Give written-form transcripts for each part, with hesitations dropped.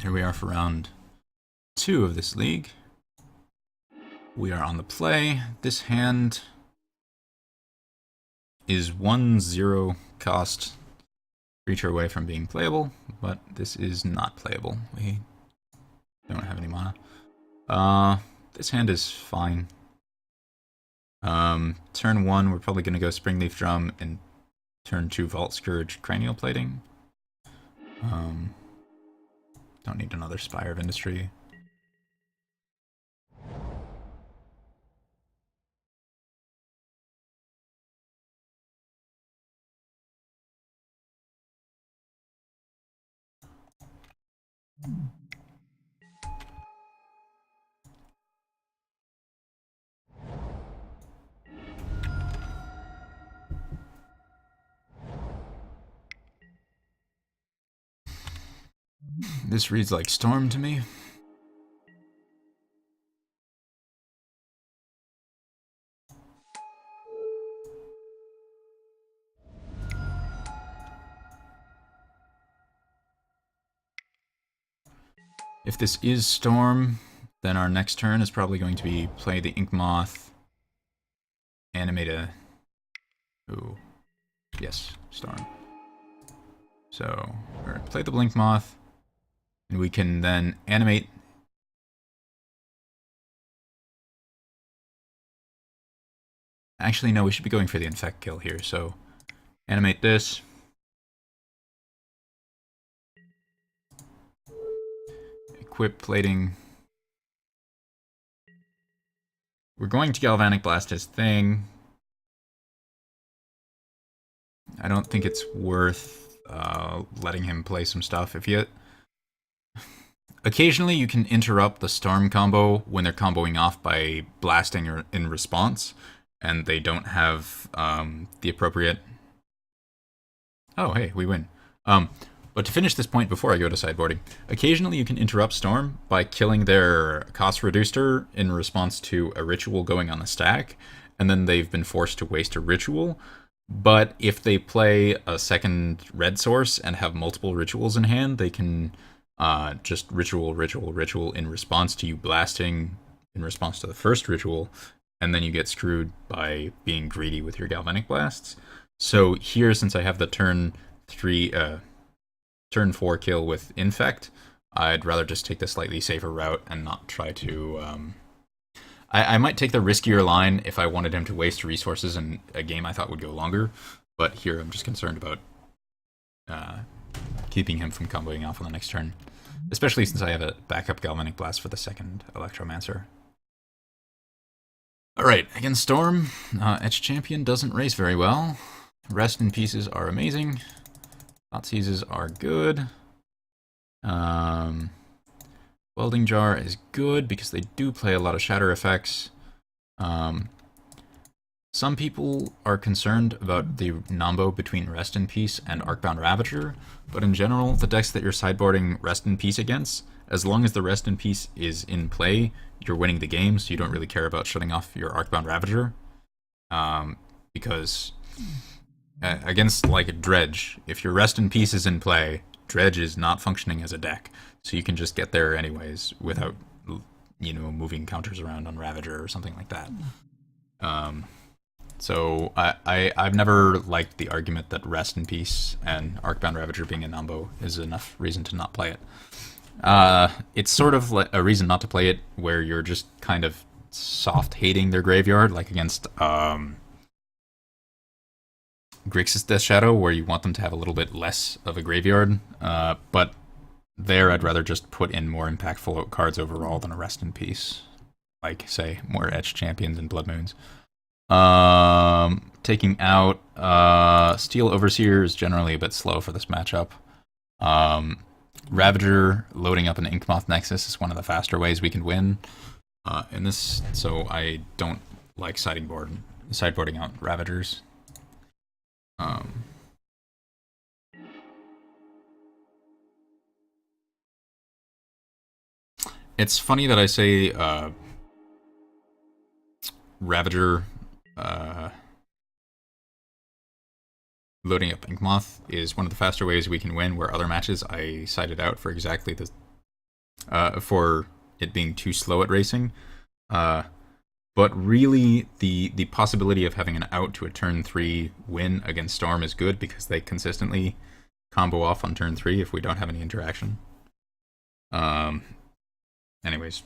Here we are for round 2 of this league. We are on the play. This hand is 1-0 cost creature away from being playable, but this is not playable. We don't have any mana. This hand is fine. Turn 1, we're probably going to go Springleaf Drum, and turn 2, Vault Scourge, Cranial Plating. Don't need another Spire of Industry. This reads like Storm to me. If this is Storm, then our next turn is probably going to be play the Ink Moth, animate a... Ooh. Yes, Storm. So, we're going to play the Blink Moth, and we can then animate... Actually, no, we should be going for the Infect kill here, so... Animate this. Equip plating. We're going to Galvanic Blast his thing. I don't think it's worth letting him play some stuff. If you... Occasionally you can interrupt the Storm combo when they're comboing off by blasting or in response, and they don't have the appropriate... Oh, hey, we win. But to finish this point before I go to sideboarding, occasionally you can interrupt Storm by killing their cost reducer in response to a ritual going on the stack, and then they've been forced to waste a ritual. But if they play a second red source and have multiple rituals in hand, they can just ritual in response to you blasting in response to the first ritual, and then you get screwed by being greedy with your Galvanic Blasts. So here, since I have the turn 4 kill with Infect, I'd rather just take the slightly safer route and not try to... I might take the riskier line if I wanted him to waste resources in a game I thought would go longer, but here I'm just concerned about keeping him from comboing off on the next turn, especially since I have a backup Galvanic Blast for the second Electromancer. Alright, against Storm, Etch Champion doesn't race very well. Rest in Pieces are amazing. Thought Seizes are good. Welding Jar is good because they do play a lot of shatter effects. Some people are concerned about the nombo between Rest in Peace and Arcbound Ravager, but in general, the decks that you're sideboarding Rest in Peace against, as long as the Rest in Peace is in play, you're winning the game, so you don't really care about shutting off your Arcbound Ravager. Because against, like, Dredge, if your Rest in Peace is in play, Dredge is not functioning as a deck, so you can just get there anyways without, you know, moving counters around on Ravager or something like that. So I've never liked the argument that Rest in Peace and Arcbound Ravager being a nombo is enough reason to not play it. It's sort of like a reason not to play it where you're just kind of soft hating their graveyard, like against Grixis Death Shadow, where you want them to have a little bit less of a graveyard, but there I'd rather just put in more impactful cards overall than a Rest in Peace, like, say, more Etched Champions and Blood Moons. Taking out Steel Overseer is generally a bit slow for this matchup. Ravager loading up an Inkmoth Nexus is one of the faster ways we can win in this, so I don't like sideboarding out Ravagers. It's funny that I say Ravager loading up Inkmoth is one of the faster ways we can win, where other matches I sided out for exactly the for it being too slow at racing. Uh, but really, the possibility of having an out to a turn 3 win against Storm is good because they consistently combo off on turn 3 if we don't have any interaction. Anyways.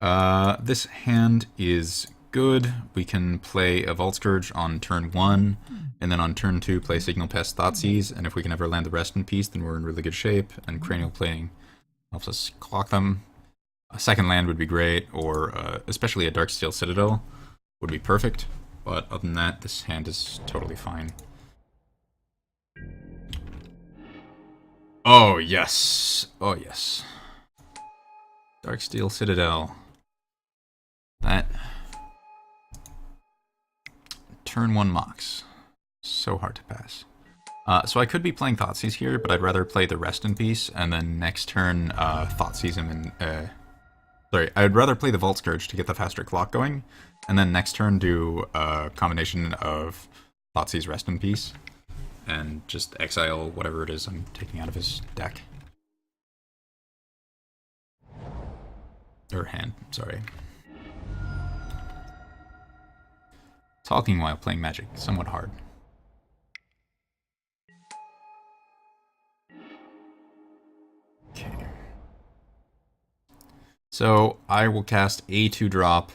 This hand is good. We can play a Vault Scourge on turn 1, and then on turn 2 play Signal Pest Thoughtseize, and if we can ever land the Rest in Peace, then we're in really good shape, and Cranial Plating helps us clock them. A second land would be great, or especially a Darksteel Citadel would be perfect, but other than that, this hand is totally fine. Oh, yes. Oh, yes. Darksteel Citadel. That turn 1 Mox. So hard to pass. So I could be playing Thoughtseize here, but I'd rather play the Rest in Peace, and then next turn Thoughtseize him and... sorry, I'd rather play the Vault Scourge to get the faster clock going, and then next turn do a combination of Thoughtseize Rest in Peace, and just exile whatever it is I'm taking out of his deck. Or hand, sorry. Talking while playing Magic, somewhat hard. Okay. So I will cast a 2-drop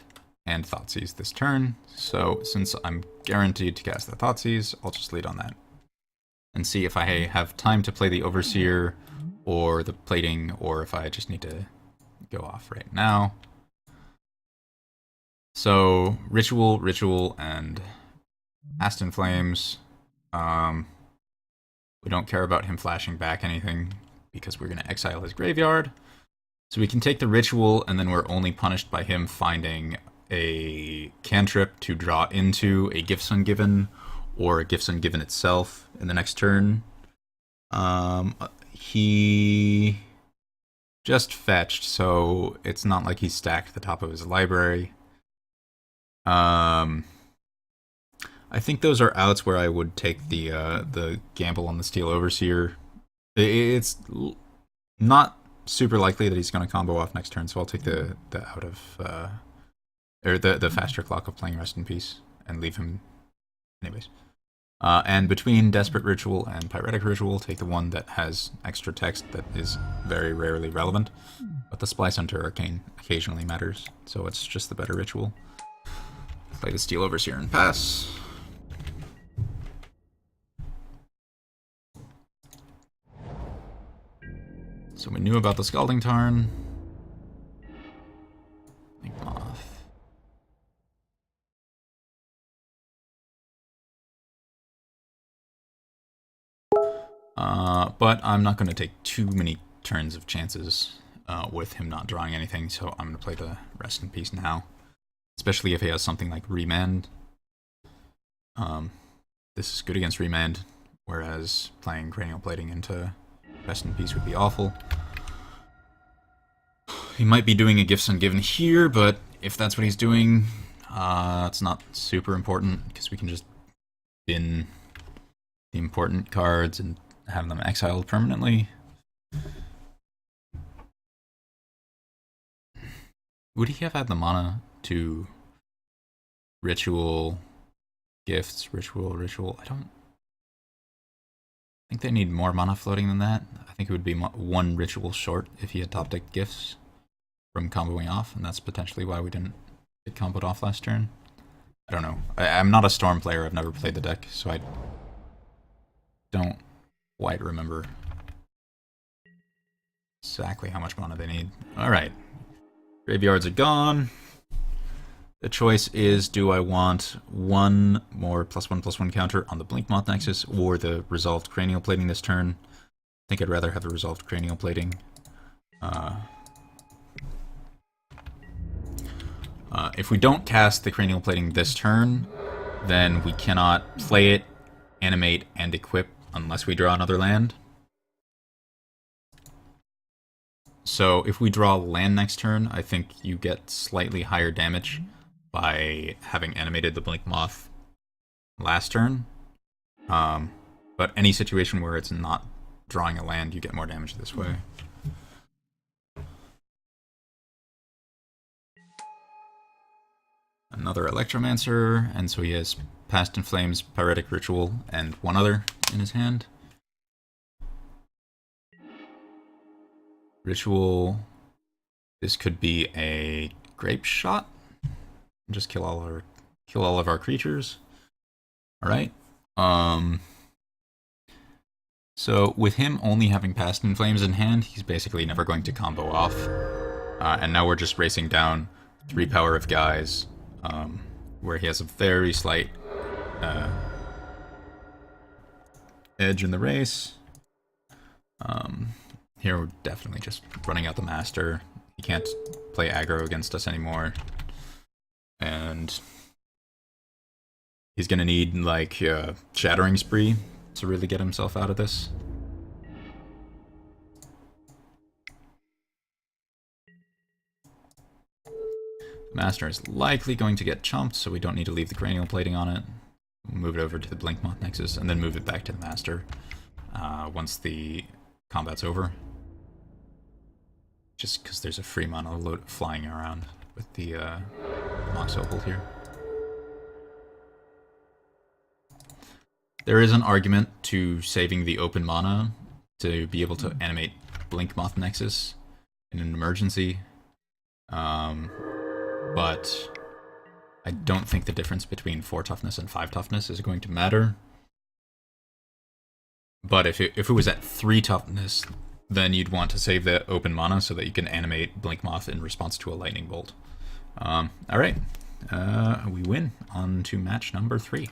and Thoughtseize this turn. So since I'm guaranteed to cast the Thoughtseize, I'll just lead on that. And see if I have time to play the Overseer or the Plating, or if I just need to go off right now. So Ritual, Ritual, and Aston Flames. We don't care about him flashing back anything because we're going to exile his graveyard. So we can take the Ritual, and then we're only punished by him finding a cantrip to draw into a Gifts Ungiven or a Gifts Ungiven itself in the next turn. He just fetched, so it's not like he's stacked the top of his library. I think those are outs where I would take the gamble on the Steel Overseer. It's not super likely that he's going to combo off next turn, so I'll take the out of or the faster clock of playing Rest in Peace and leave him anyways. And between Desperate Ritual and Pyretic Ritual, take the one that has extra text that is very rarely relevant, but the Splice Hunter Arcane occasionally matters, so it's just the better ritual. Play the Steel Overseer and pass. So we knew about the Scalding Tarn. Moth. But I'm not going to take too many turns of chances with him not drawing anything, so I'm going to play the Rest in Peace now. Especially if he has something like Remand. This is good against Remand, whereas playing Cranial Plating into Rest in Peace would be awful. He might be doing a Gifts Ungiven here, but if that's what he's doing, it's not super important, because we can just bin the important cards and have them exiled permanently. Would he have had the mana to Ritual, Gifts, Ritual? I don't think they need more mana floating than that. I think it would be one Ritual short if he had top deck Gifts from comboing off, and that's potentially why we didn't get comboed off last turn. I don't know. I'm not a Storm player. I've never played the deck, so I don't quite remember exactly how much mana they need. Alright. Graveyards are gone. The choice is, do I want one more +1/+1 counter on the Blinkmoth Nexus or the Resolved Cranial Plating this turn? I think I'd rather have the Resolved Cranial Plating. If we don't cast the Cranial Plating this turn, then we cannot play it, animate, and equip unless we draw another land. So if we draw land next turn, I think you get slightly higher damage by having animated the Blink Moth last turn. But any situation where it's not drawing a land, you get more damage this way. another Electromancer, and so he has Past in Flames, Pyretic Ritual, and one other in his hand. Ritual. This could be a Grape Shot. Just kill all of our creatures. All right. So with him only having Past in Flames in hand, he's basically never going to combo off. And now we're just racing down 3 power of guys, where he has a very slight edge in the race. Here we're definitely just running out the Master. He can't play aggro against us anymore. And he's gonna need, like, Shattering Spree to really get himself out of this. Master is likely going to get chumped, so we don't need to leave the cranial plating on it. Move it over to the Blinkmoth Nexus, and then move it back to the Master once the combat's over. Just because there's a free mana load flying around with the Mox Opal here. There is an argument to saving the open mana to be able to animate Blinkmoth Nexus in an emergency. But I don't think the difference between 4 toughness and 5 toughness is going to matter. But if it was at 3 toughness, then you'd want to save the open mana so that you can animate Blinkmoth in response to a lightning bolt. Alright, we win. On to match number 3.